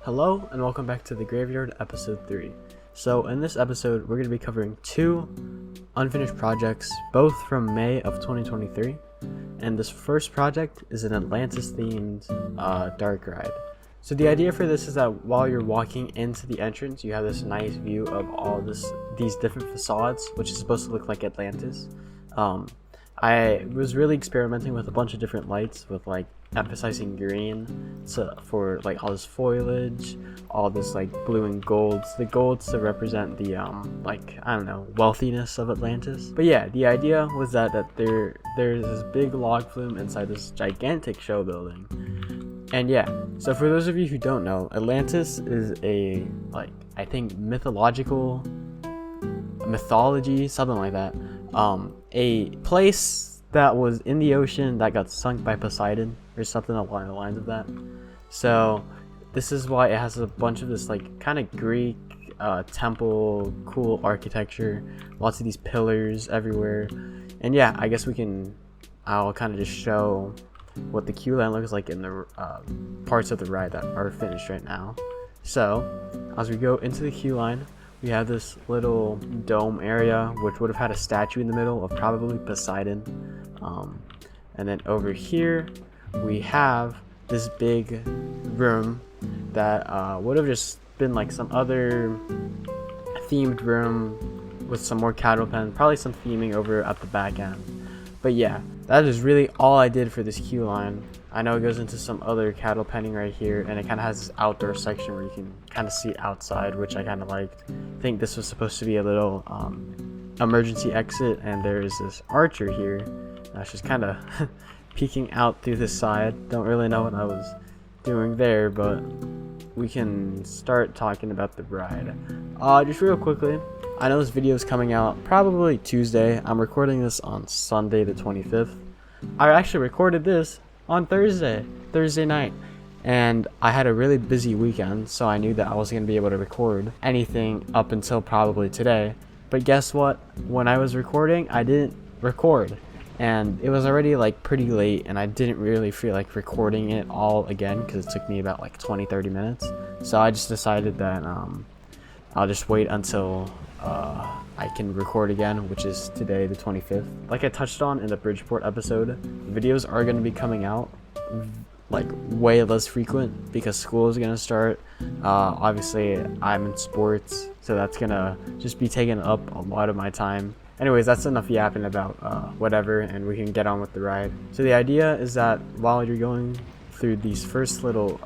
Hello and welcome back to the Graveyard episode 3. So in this episode we're going to be covering two unfinished projects, both from May of 2023, and this first project is an Atlantis themed dark ride. So the idea for this is that while you're walking into the entrance you have this nice view of all these different facades, which is supposed to look like Atlantis. I was really experimenting with a bunch of different lights, with like emphasizing green for like all this foliage, all this like blue and golds. The golds to represent the wealthiness of Atlantis. But yeah, the idea was that there's this big log flume inside this gigantic show building. And yeah, so for those of you who don't know, Atlantis is a I think mythology, something like that. A place that was in the ocean that got sunk by Poseidon or something along the lines of that. So this is why it has a bunch of this like kind of Greek temple cool architecture, lots of these pillars everywhere. And yeah, I guess I'll kind of just show what the queue line looks like in the parts of the ride that are finished right now. So as we go into the queue line, we have this little dome area which would have had a statue in the middle of probably Poseidon. And then over here we have this big room that would have just been like some other themed room with some more cattle pen, probably some theming over at the back end. But yeah, that is really all I did for this queue line. I know it goes into some other cattle penning right here, and it kind of has this outdoor section where you can kind of see outside, which I kind of liked. I think this was supposed to be a little emergency exit, and there is this archer here that's just kind of peeking out through the side. Don't really know what I was doing there, but we can start talking about the ride. Just real quickly, I know this video is coming out probably Tuesday. I'm recording this on Sunday the 25th. I actually recorded this on Thursday night, and I had a really busy weekend, so I knew that I wasn't going to be able to record anything up until probably today. But guess what? When I was recording, I didn't record, and it was already like pretty late, and I didn't really feel like recording it all again because it took me about like 20-30 minutes. So I just decided that I'll just wait until I can record again, which is today the 25th. Like I touched on in the Bridgeport episode, videos are going to be coming out like way less frequent because school is going to start. Obviously I'm in sports, so that's going to just be taking up a lot of my time. Anyways, that's enough yapping about whatever, and we can get on with the ride. So the idea is that while you're going through these first little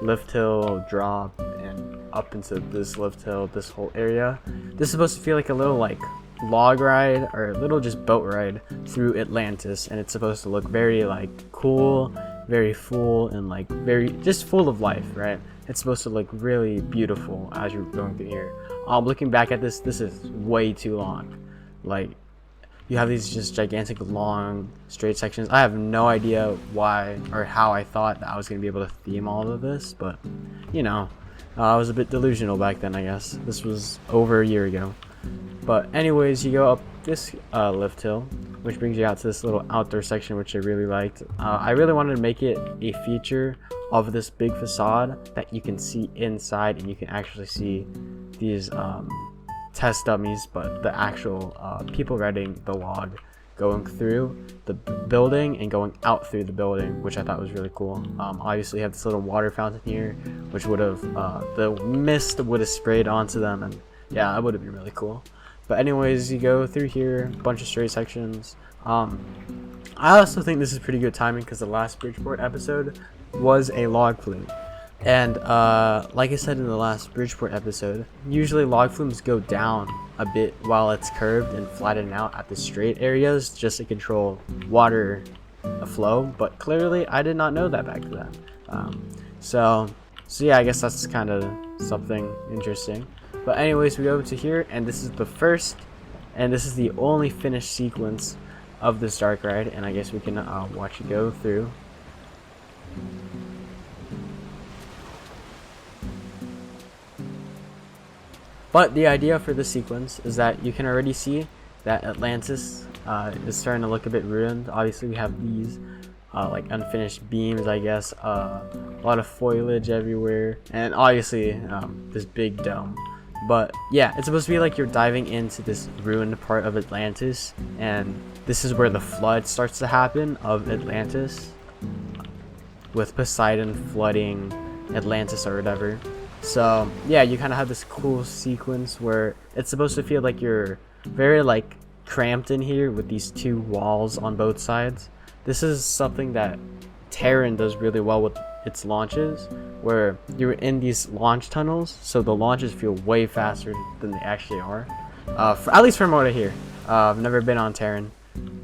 lift hill drop and up into this lift hill, this whole area, this is supposed to feel like a little like log ride or a little just boat ride through Atlantis, and it's supposed to look very like cool, very full, and like very just full of life, right? It's supposed to look really beautiful as you're going through here. Looking back at this is way too long. Like, you have these just gigantic long straight sections. I have no idea why or how I thought that I was going to be able to theme all of this, but you know, I was a bit delusional back then, I guess. This was over a year ago. But anyways, you go up this lift hill, which brings you out to this little outdoor section, which I really liked. I really wanted to make it a feature of this big facade that you can see inside, and you can actually see these test dummies, but the actual people riding the log going through the building and going out through the building, which I thought was really cool. Obviously you have this little water fountain here, which would have the mist would have sprayed onto them, and yeah, that would have been really cool. But anyways, you go through here, a bunch of straight sections. I also think this is pretty good timing because the last Bridgeport episode was a log flume. And like I said in the last Bridgeport episode, usually log flumes go down a bit while it's curved and flatten out at the straight areas just to control water flow, but clearly I did not know that back then. So yeah, I guess that's kind of something interesting. But anyways, we go to here, and this is the first and this is the only finished sequence of this dark ride, and I guess we can watch it go through. But the idea for this sequence is that you can already see that Atlantis is starting to look a bit ruined. Obviously we have these like unfinished beams, I guess. A lot of foliage everywhere, and obviously this big dome. But yeah, it's supposed to be like you're diving into this ruined part of Atlantis, and this is where the flood starts to happen of Atlantis, with Poseidon flooding Atlantis or whatever. So yeah, you kind of have this cool sequence where it's supposed to feel like you're very like cramped in here with these two walls on both sides. This is something that Terran does really well with its launches, where you're in these launch tunnels, so the launches feel way faster than they actually are. At least from what I hear. I've never been on Terran,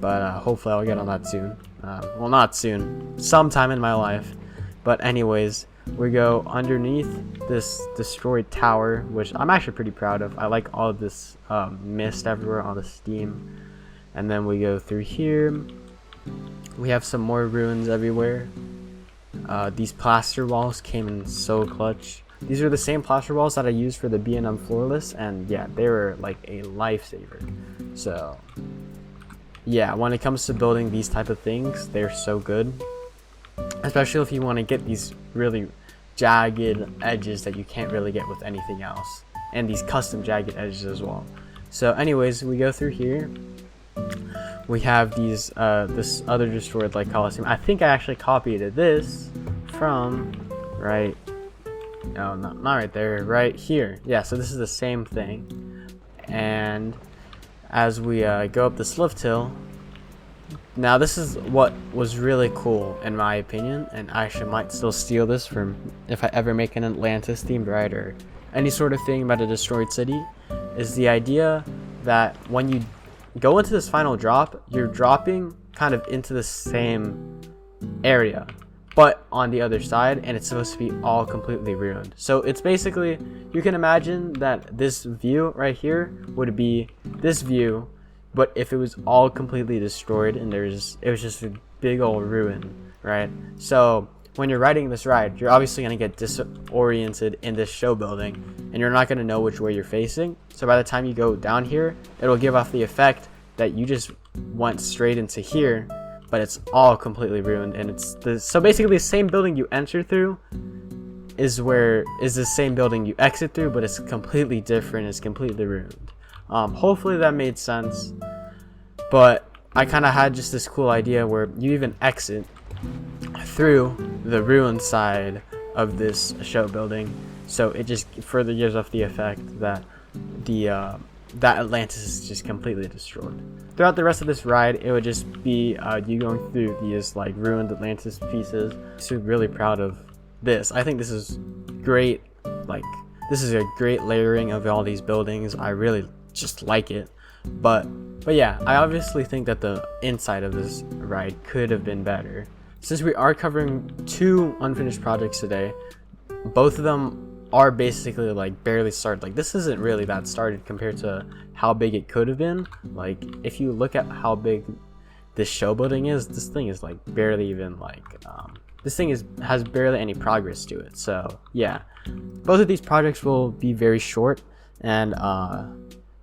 but hopefully I'll get on that soon. Well, not soon, sometime in my life. But anyways, we go underneath this destroyed tower, which I'm actually pretty proud of. I like all of this mist everywhere, all the steam. And then we go through here. We have some more ruins everywhere. These plaster walls came in so clutch. These are the same plaster walls that I used for the B&M floorless, and yeah, they were like a lifesaver. So yeah, when it comes to building these type of things, they're so good, especially if you want to get these really jagged edges that you can't really get with anything else, and these custom jagged edges as well. So anyways, we go through here. We have these this other destroyed like Colosseum. I think I actually copied this from right, no, not right there, right here. Yeah, so this is the same thing. And as we go up this lift hill, now this is what was really cool in my opinion, and I actually might still steal this from if I ever make an Atlantis themed ride or any sort of thing about a destroyed city, is the idea that when you go into this final drop, you're dropping kind of into the same area, but on the other side, and it's supposed to be all completely ruined. So it's basically, you can imagine that this view right here would be this view, but if it was all completely destroyed and it was just a big old ruin, right? So when you're riding this ride, you're obviously going to get disoriented in this show building, and you're not going to know which way you're facing. So by the time you go down here, it'll give off the effect that you just went straight into here, but it's all completely ruined. And so basically the same building you enter through is the same building you exit through, but it's completely different. It's completely ruined. Hopefully that made sense, but I kind of had just this cool idea where you even exit through the ruined side of this show building, so it just further gives off the effect that that Atlantis is just completely destroyed. Throughout the rest of this ride, it would just be you going through these like ruined Atlantis pieces. So really proud of this. I think this is great. Like, this is a great layering of all these buildings. I really just like it. But yeah, I obviously think that the inside of this ride could have been better. Since we are covering 2 unfinished projects today, both of them are basically like barely started. Like, this isn't really that started compared to how big it could have been. Like, if you look at how big this show building is, this thing is like barely even like this thing has barely any progress to it. So yeah, both of these projects will be very short, and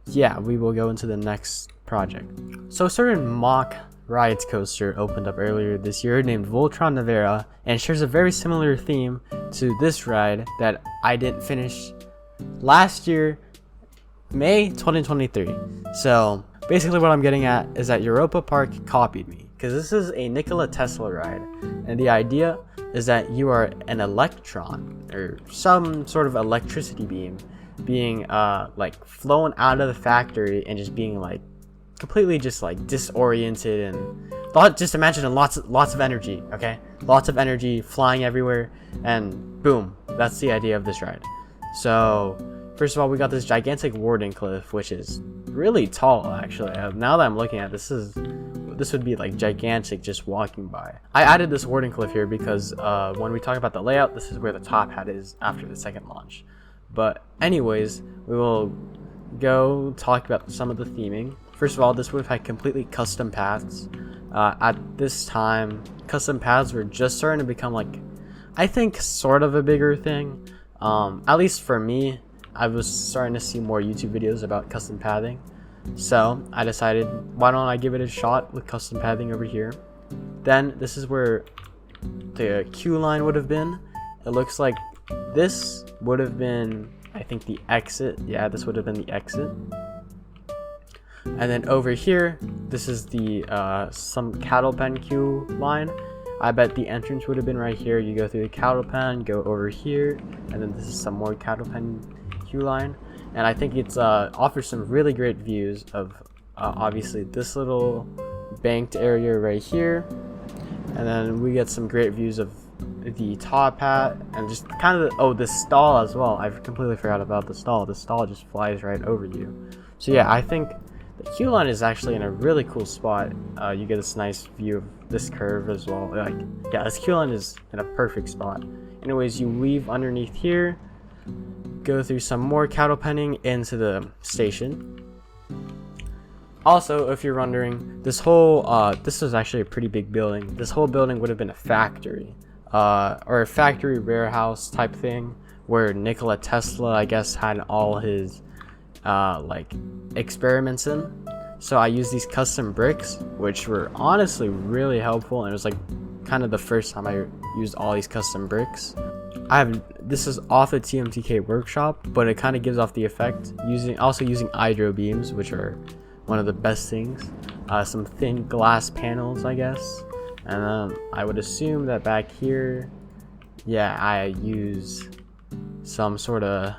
yeah, we will go into the next project. So a certain mock rides coaster opened up earlier this year named Voltron Nevera, and shares a very similar theme to this ride that I didn't finish last year, May 2023. So basically what I'm getting at is that Europa Park copied me, because this is a Nikola Tesla ride, and the idea is that you are an electron or some sort of electricity beam being like flown out of the factory and just being like completely just like disoriented, and just imagine lots of energy. Okay, lots of energy flying everywhere, and boom, that's the idea of this ride. So first of all, we got this gigantic warden cliff, which is really tall actually. Now that I'm looking at this, this would be like gigantic just walking by. I added this warden cliff here because when we talk about the layout, this is where the top hat is after the second launch. But anyways, we will go talk about some of the theming. First of all, this would have had completely custom paths. At this time, custom paths were just starting to become like, I think, sort of a bigger thing. At least for me, I was starting to see more YouTube videos about custom pathing. So I decided, why don't I give it a shot with custom pathing over here? Then this is where the queue line would have been. It looks like this would have been, I think, the exit. Yeah, this would have been the exit. And then over here, this is the some cattle pen queue line. I bet the entrance would have been right here. You go through the cattle pen, go over here, and then this is some more cattle pen queue line. And I think it's offers some really great views of obviously this little banked area right here, and then we get some great views of the top hat and just kind of the stall as well. I completely forgot about the stall. The stall just flies right over you. So yeah, I think the queue line is actually in a really cool spot. You get this nice view of this curve as well. Like, yeah, this queue line is in a perfect spot. Anyways, you weave underneath here, go through some more cattle penning into the station. Also, if you're wondering, this whole this is actually a pretty big building. This whole building would have been a factory, or a factory warehouse type thing, where Nikola Tesla, I guess, had all his like experiments in. So I used these custom bricks, which were honestly really helpful, and it was like kind of the first time I used all these custom bricks. This is off the TMTK workshop, but it kind of gives off the effect using hydro beams, which are one of the best things. Some thin glass panels, I guess, and then I would assume that back here, yeah, I use some sort of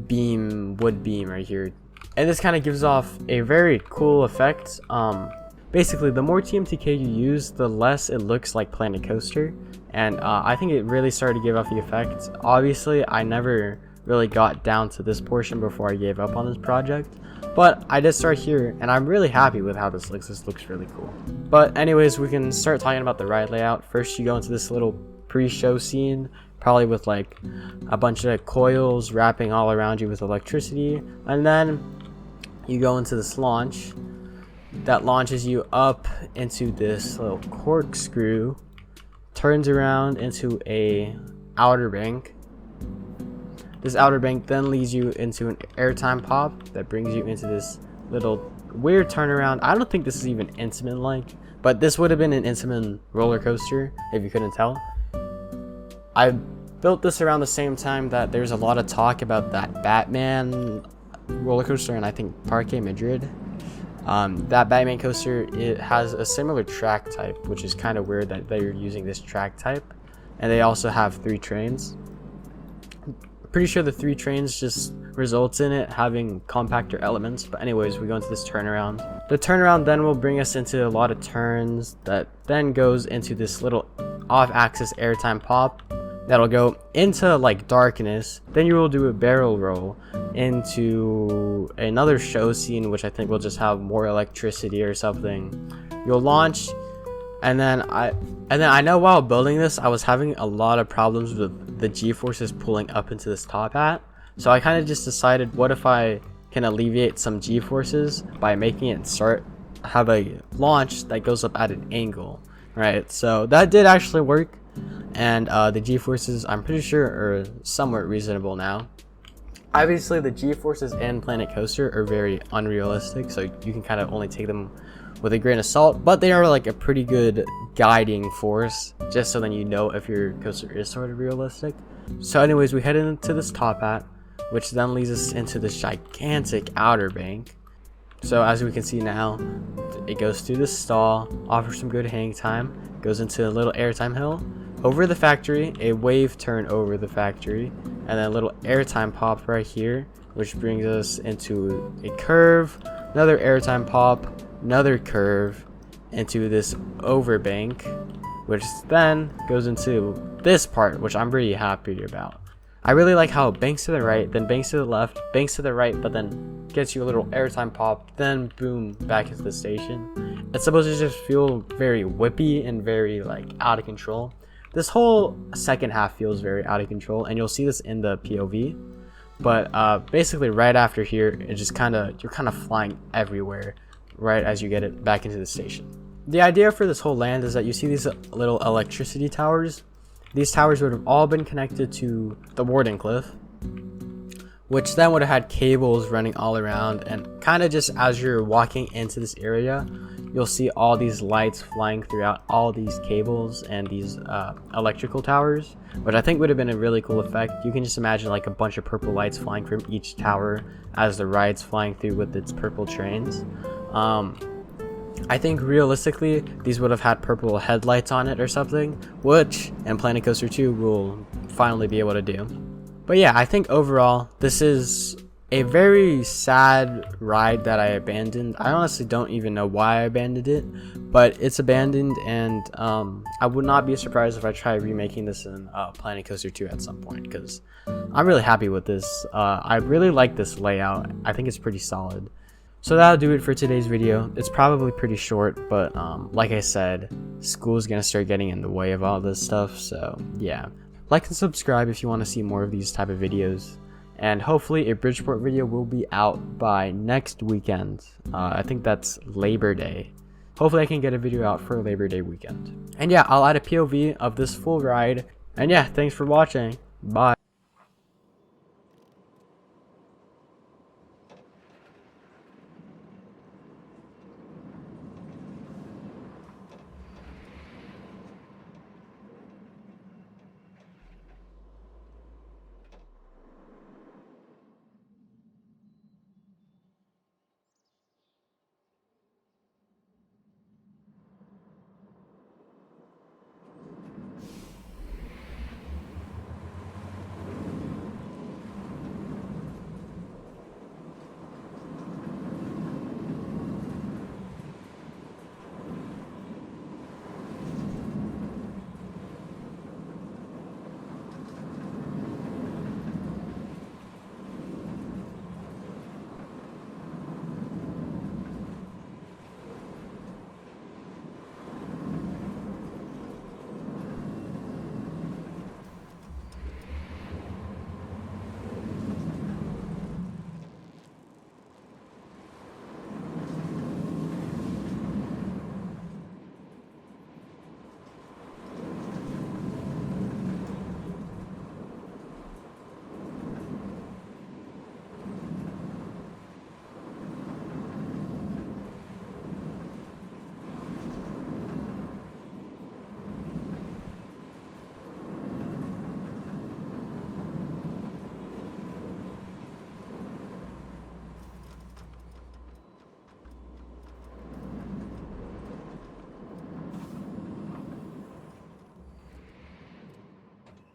wood beam right here, and this kind of gives off a very cool effect. Basically, the more TMTK you use, the less it looks like Planet Coaster, and I think it really started to give off the effect. Obviously, I never really got down to this portion before I gave up on this project, but I did start here, and I'm really happy with how this looks. This looks really cool. But anyways, we can start talking about the ride layout. First, you go into this little pre-show scene, probably with like a bunch of coils wrapping all around you with electricity, and then you go into this launch that launches you up into this little corkscrew, turns around into a outer bank. This outer bank then leads you into an airtime pop that brings you into this little weird turnaround. I don't think this is even Intamin like, but this would have been an Intamin roller coaster if you couldn't tell. I built this around the same time that there's a lot of talk about that Batman roller coaster, and I think Parque Madrid. That Batman coaster, it has a similar track type, which is kind of weird that they're using this track type, and they also have 3 trains. Pretty sure the 3 trains just results in it having compactor elements. But anyways, we go into this turnaround. The turnaround then will bring us into a lot of turns that then goes into this little off-axis airtime pop that'll go into like darkness. Then you will do a barrel roll into another show scene, which I think will just have more electricity or something. You'll launch, and then I know while building this I was having a lot of problems with the G-forces pulling up into this top hat. So I kind of just decided, what if I can alleviate some G-forces by making it have a launch that goes up at an angle, right? So that did actually work, and the G-forces, I'm pretty sure, are somewhat reasonable now. Obviously, the G-forces in Planet Coaster are very unrealistic, so you can kind of only take them with a grain of salt, but they are like a pretty good guiding force, just so then you know if your coaster is sort of realistic. So anyways, we head into this top hat, which then leads us into this gigantic outer bank. So as we can see now, it goes through this stall, offers some good hang time, goes into a little airtime hill, over the factory, a wave turn over the factory, and then a little airtime pop right here, which brings us into a curve, another airtime pop, another curve, into this overbank, which then goes into this part, which I'm pretty happy about. I really like how it banks to the right, then banks to the left, banks to the right, but then gets you a little airtime pop, then boom, back into the station. It's supposed to just feel very whippy and very like out of control. This whole second half feels very out of control, and you'll see this in the POV. But basically right after here, it just you're kind of flying everywhere right as you get it back into the station. The idea for this whole land is that you see these little electricity towers. These towers would have all been connected to the Warden Cliff, which then would have had cables running all around, and kind of just as you're walking into this area, you'll see all these lights flying throughout all these cables and these electrical towers, which I think would have been a really cool effect. You can just imagine like a bunch of purple lights flying from each tower as the ride's flying through with its purple trains. I think realistically these would have had purple headlights on it or something, which in Planet Coaster 2 will finally be able to do. But yeah, I think overall this is a very sad ride that I abandoned. I honestly don't even know why I abandoned it, but it's abandoned, and I would not be surprised if I try remaking this in Planet Coaster 2 at some point, because I'm really happy with this. I really like this layout. I think it's pretty solid. So that'll do it for today's video. It's probably pretty short, but like I said, school's gonna start getting in the way of all this stuff, so yeah. Like and subscribe if you want to see more of these type of videos. And hopefully a Bridgeport video will be out by next weekend. I think that's Labor Day. Hopefully I can get a video out for Labor Day weekend. And yeah, I'll add a POV of this full ride. And yeah, thanks for watching. Bye.